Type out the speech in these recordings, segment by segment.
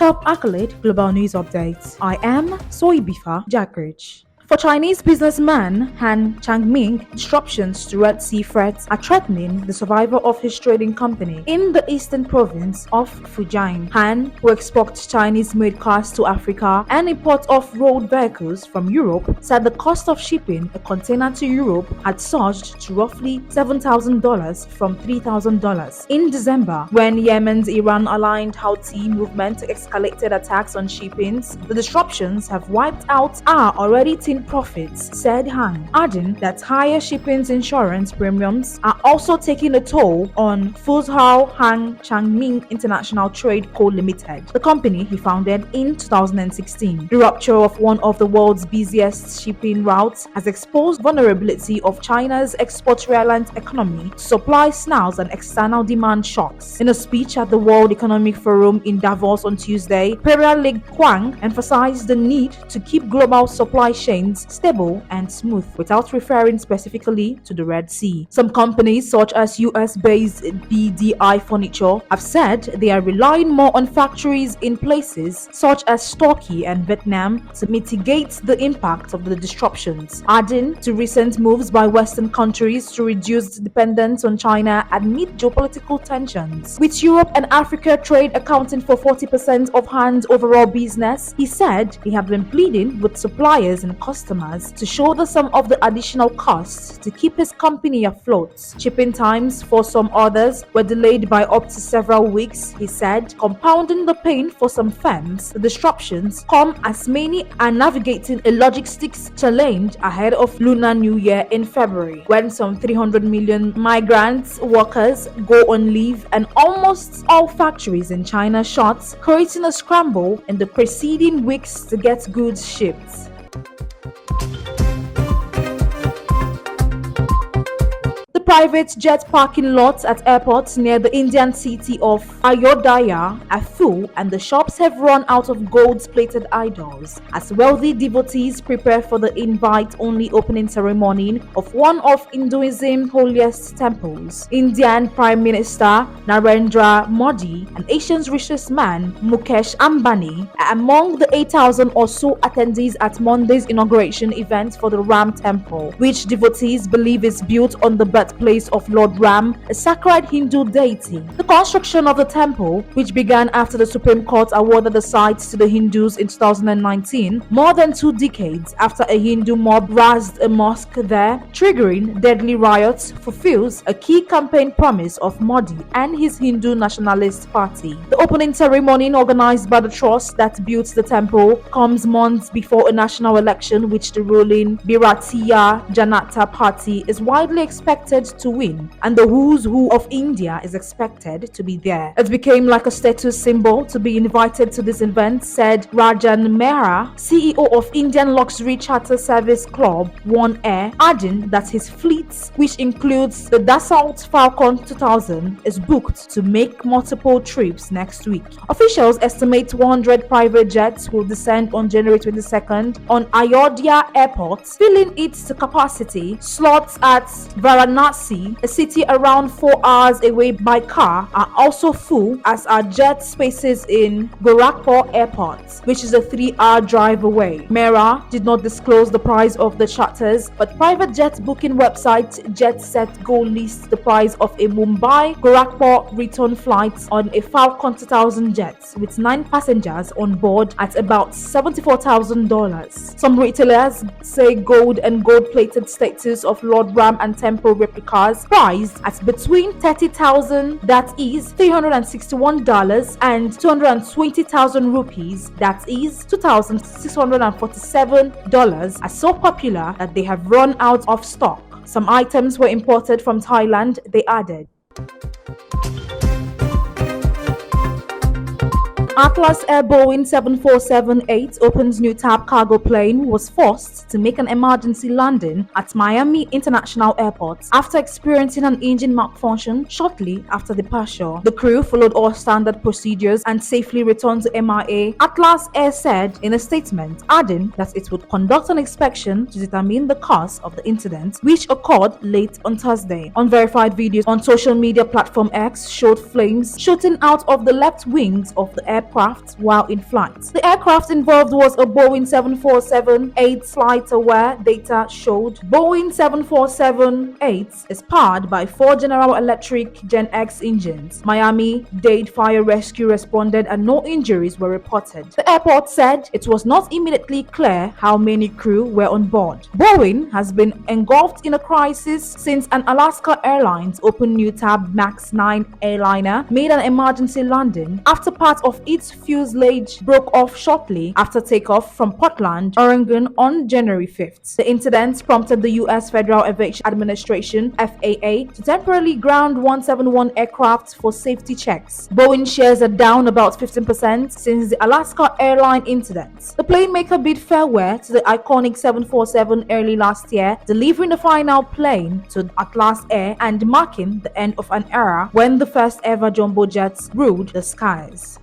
Top accolade global news updates. I am Soibifa Jackridge. For Chinese businessman Han Changming, disruptions to Red Sea threats are threatening the survival of his trading company in the eastern province of Fujian. Han, who exports Chinese-made cars to Africa and imports off-road vehicles from Europe, said the cost of shipping a container to Europe had surged to roughly $7,000 from $3,000. In December, when Yemen's Iran-aligned Houthi movement escalated attacks on shippings, the disruptions have wiped out our already thin profits, said Han, adding that higher shipping insurance premiums are also taking a toll on Fuzhou Han Changming International Trade Co. Limited, the company he founded in 2016. The rupture of one of the world's busiest shipping routes has exposed vulnerability of China's export-reliant economy to supply snarls and external demand shocks. In a speech at the World Economic Forum in Davos on Tuesday, Premier Li Qiang emphasized the need to keep global supply chains stable and smooth without referring specifically to the Red Sea. Some companies, such as US-based BDI Furniture, have said they are relying more on factories in places such as Turkey and Vietnam to mitigate the impact of the disruptions, adding to recent moves by Western countries to reduce dependence on China amid geopolitical tensions. With Europe and Africa trade accounting for 40% of Han's overall business, he said he had been pleading with suppliers and customers to shoulder some of the additional costs to keep his company afloat. Shipping times for some others were delayed by up to several weeks, he said, compounding the pain for some firms. The disruptions come as many are navigating a logistics challenge ahead of Lunar New Year in February, when some 300 million migrant workers go on leave and almost all factories in China shut, creating a scramble in the preceding weeks to get goods shipped. Private jet parking lots at airports near the Indian city of Ayodhya are full, and the shops have run out of gold-plated idols as wealthy devotees prepare for the invite-only opening ceremony of one of Hinduism's holiest temples. Indian Prime Minister Narendra Modi and Asia's richest man Mukesh Ambani are among the 8,000 or so attendees at Monday's inauguration event for the Ram Temple, which devotees believe is built on the birthplace of Lord Ram, a sacred Hindu deity. The construction of the temple, which began after the Supreme Court awarded the site to the Hindus in 2019, more than 2 decades after a Hindu mob razed a mosque there, triggering deadly riots, fulfills a key campaign promise of Modi and his Hindu Nationalist Party. The opening ceremony, organized by the trust that built the temple, comes months before a national election which the ruling Bharatiya Janata Party is widely expected to win, and the who's who of India is expected to be there. It became like a status symbol to be invited to this event, said Rajan Mehra, CEO of Indian luxury charter service club One Air, adding that his fleet, which includes the Dassault Falcon 2000, is booked to make multiple trips next week. Officials estimate 100 private jets will descend on January 22nd on Ayodhya Airport, filling it to capacity. Slots at Varanasi, a city around 4 hours away by car, are also full, as are jet spaces in Gorakhpur Airport, which is a 3-hour drive away. Mehra did not disclose the price of the charters, but private jet booking website JetSetGo lists the price of a Mumbai-Gorakhpur return flight on a Falcon 2000 jet with 9 passengers on board at about $74,000. Some retailers say gold and gold-plated statues of Lord Ram and temple replicas priced at between $30,000, that is $361, and 220,000 rupees, that is $2,647, are so popular that they have run out of stock. Some items were imported from Thailand, they added. Atlas Air Boeing 747-8 opens new type cargo plane was forced to make an emergency landing at Miami International Airport after experiencing an engine malfunction shortly after departure. The crew followed all standard procedures and safely returned to MIA, Atlas Air said in a statement, adding that it would conduct an inspection to determine the cause of the incident, which occurred late on Thursday. Unverified videos on social media platform X showed flames shooting out of the left wings of the airport aircraft while in flight. The aircraft involved was a Boeing 747-8 flight-aware data showed. Boeing 747-8 is powered by 4 General Electric Gen X engines. Miami-Dade fire rescue responded and no injuries were reported. The airport said it was not immediately clear how many crew were on board. Boeing has been engulfed in a crisis since an Alaska Airlines Open New Tab MAX 9 airliner made an emergency landing after part of its fuselage broke off shortly after takeoff from Portland, Oregon on January 5th. The incident prompted the U.S. Federal Aviation Administration (FAA) to temporarily ground 171 aircraft for safety checks. Boeing shares are down about 15% since the Alaska Airlines incident. The plane maker bid farewell to the iconic 747 early last year, delivering the final plane to Atlas Air and marking the end of an era when the first ever jumbo jets ruled the skies.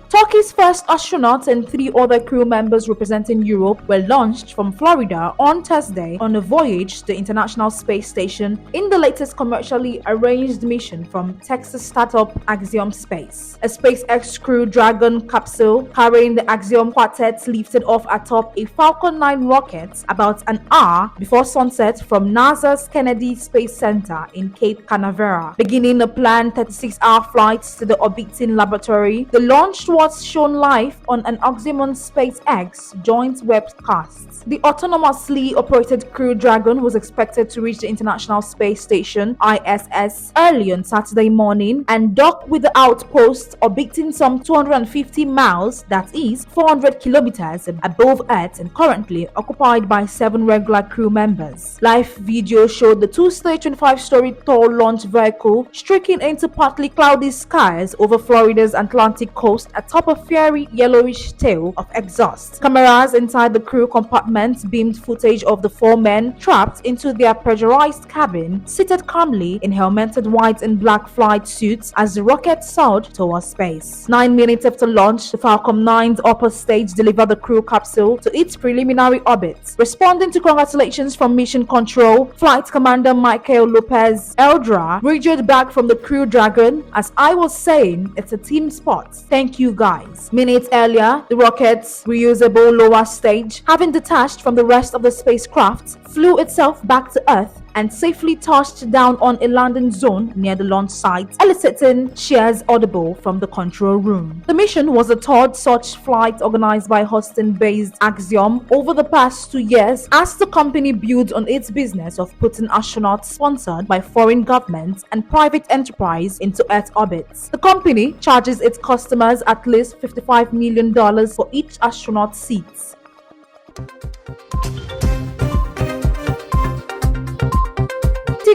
Turkey's first astronaut and 3 other crew members representing Europe were launched from Florida on Thursday on a voyage to the International Space Station in the latest commercially arranged mission from Texas startup Axiom Space. A SpaceX Crew Dragon capsule carrying the Axiom quartet lifted off atop a Falcon 9 rocket about an hour before sunset from NASA's Kennedy Space Center in Cape Canaveral, beginning a planned 36-hour flight to the orbiting laboratory. The launch was shown live on an Axiom SpaceX joint webcast. The autonomously operated Crew Dragon was expected to reach the International Space Station (ISS) early on Saturday morning and dock with the outpost orbiting some 250 miles, that is 400 kilometers above Earth, and currently occupied by 7 regular crew members. Live video showed the 2-stage 25-story tall launch vehicle streaking into partly cloudy skies over Florida's Atlantic coast atop a fiery yellowish tail of exhaust. Cameras inside the crew compartment beamed footage of the 4 men trapped into their pressurized cabin, seated calmly in helmeted white and black flight suits as the rocket soared towards space. 9 minutes after launch, the Falcon 9's upper stage delivered the crew capsule to its preliminary orbit. Responding to congratulations from Mission Control, Flight Commander Michael Lopez Eldra rejoined back from the Crew Dragon, "As I was saying, it's a team sport. Thank you guys." Minutes earlier, the rocket's reusable lower stage, having detached from the rest of the spacecraft, flew itself back to Earth and safely touched down on a landing zone near the launch site, eliciting cheers audible from the control room. The mission was the 3rd such flight organized by Houston-based Axiom over the past 2 years as the company builds on its business of putting astronauts sponsored by foreign governments and private enterprise into Earth orbits. The company charges its customers at least $55 million for each astronaut seat.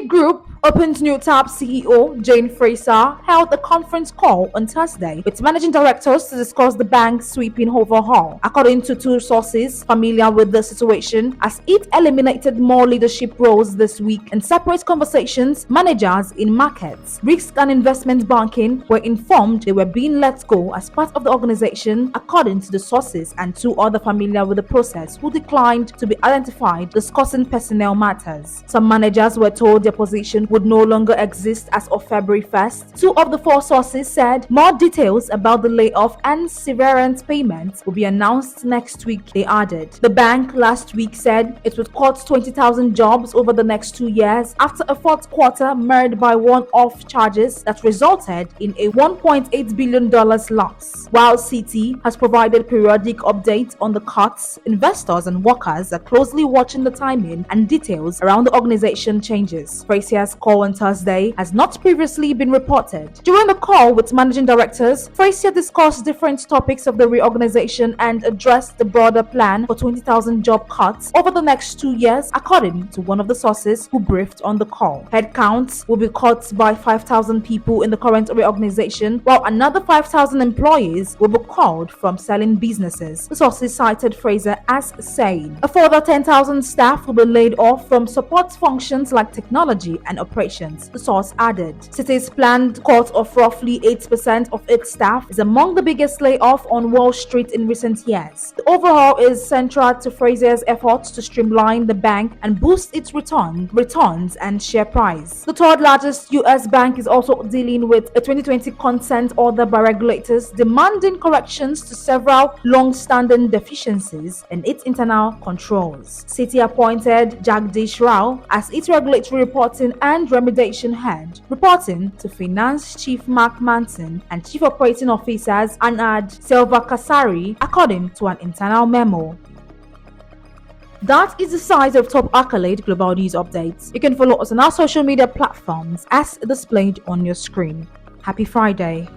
Group Open's New Tab CEO Jane Fraser held a conference call on Thursday with managing directors to discuss the bank's sweeping overhaul, according to 2 sources familiar with the situation, as it eliminated more leadership roles this week. In separate conversations, managers in markets, risk and investment banking were informed they were being let go as part of the organization, according to the sources, and 2 other familiar with the process who declined to be identified discussing personnel matters. Some managers were told their position would no longer exist as of February 1st. 2 of the 4 sources said more details about the layoff and severance payments will be announced next week, they added. The bank last week said it would cut 20,000 jobs over the next 2 years after a 4th quarter marred by one-off charges that resulted in a $1.8 billion loss. While Citi has provided periodic updates on the cuts, investors and workers are closely watching the timing and details around the organization changes. Fraser's call on Thursday has not previously been reported. During the call with managing directors, Fraser discussed different topics of the reorganization and addressed the broader plan for 20,000 job cuts over the next 2 years, according to one of the sources who briefed on the call. Headcounts will be cut by 5,000 people in the current reorganization, while another 5,000 employees will be culled from selling businesses. The sources cited Fraser as saying a further 10,000 staff will be laid off from support functions like technology and operations, the source added. City's planned cut of roughly 8% of its staff is among the biggest layoff on Wall Street in recent years. The overhaul is central to Fraser's efforts to streamline the bank and boost its returns and share price. The third largest U.S. bank is also dealing with a 2020 consent order by regulators demanding corrections to several long-standing deficiencies in its internal controls. Citi appointed Jagdish Rao as its regulatory reporting and remediation head, reporting to Finance Chief Mark Manson and Chief Operating Officers Anand Selvakasari, according to an internal memo. That is the size of top accolade global news updates. You can follow us on our social media platforms as displayed on your screen. Happy Friday.